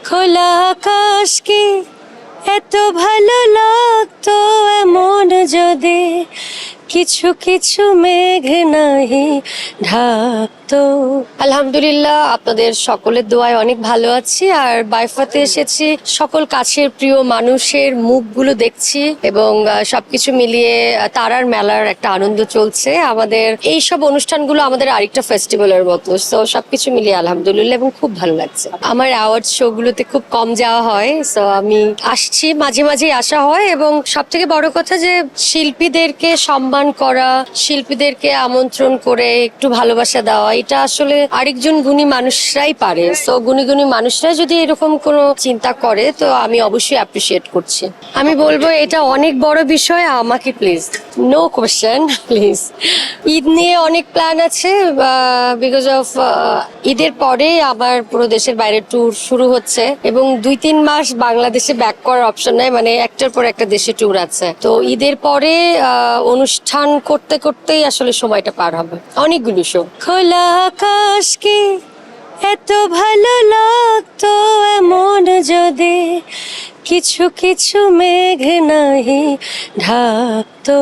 খোলা আকাশ কি এত ভালো লাগতো এমন যদি কিছু কিছু মেঘ নাহি ঢাকতো। আলহামদুলিল্লাহ, আপনাদের সকলের দোয়ায় অনেক ভালো আছি। আর বাইফাতে এসেছি, সকল কাছের প্রিয় মানুষের মুখগুলো দেখছি এবং সবকিছু মিলিয়ে তারার মেলার একটা আনন্দ চলছে। আমাদের এই সব অনুষ্ঠানগুলো আমাদের আরেকটা ফেস্টিভ্যালের মতো। সো সবকিছু মিলিয়ে আলহামদুলিল্লাহ এবং খুব ভালো লাগছে। আমার অ্যাওয়ার্ড শো গুলোতে খুব কম যাওয়া হয়, সো আমি আসছি, মাঝে মাঝে আসা হয়। এবং সব থেকে বড় কথা যে শিল্পীদেরকে সম্মান করা, শিল্পীদেরকে আমন্ত্রণ করে একটু ভালোবাসা দেওয়া, এটা আসলে আরেকজন গুণী মানুষরাই পারে। সো গুণী গুণী মানুষরা যদি এরকম কোনো চিন্তা করে তো আমি অবশ্যই অ্যাপ্রিসিয়েট করছি। আমি বলবো এটা অনেক বড় বিষয়, আমাকে please no question please. Eid নিয়ে অনেক প্ল্যান আছে, বিকজ অফ ঈদের পরে আবার পুরো দেশের বাইরে ট্যুর শুরু হচ্ছে এবং 2-3 মাস বাংলাদেশে ব্যাক করার অপশন নাই, মানে একটার পর একটা দেশে ট্যুর আছে। তো ঈদের পরে অনুষ্ঠান করতে করতেই আসলে সময়টা পার হবে, অনেকগুলো শো। খোলা আকাশ কি এত ভালো লাগতো এমন যদি কিছু কিছু মেঘ নাহি ঢাকতো।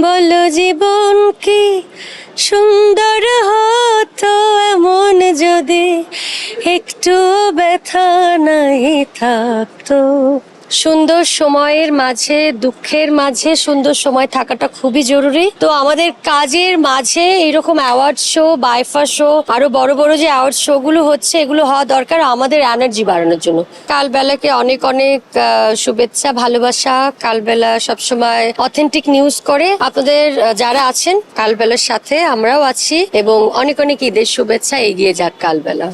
বলো জীবন কি সুন্দর হতো এমন যদি একটু ব্যথা নাহি থাকতো। সুন্দর সময়ের মাঝে, দুঃখের মাঝে সুন্দর সময় থাকাটা খুবই জরুরি। তো আমাদের কাজের মাঝে এরকম অ্যাওয়ার্ড শো, বাইফা শো, আরো বড় বড় যে অ্যাওয়ার্ড শো গুলো হচ্ছে, এগুলো হওয়া দরকার আমাদের এনার্জি বাড়ানোর জন্য। কালবেলাকে অনেক অনেক শুভেচ্ছা, ভালোবাসা। কালবেলা সবসময় অথেন্টিক নিউজ করে। আপনাদের যারা আছেন কালবেলার সাথে, আমরাও আছি এবং অনেক অনেক ঈদের শুভেচ্ছা। এগিয়ে যাক কালবেলা।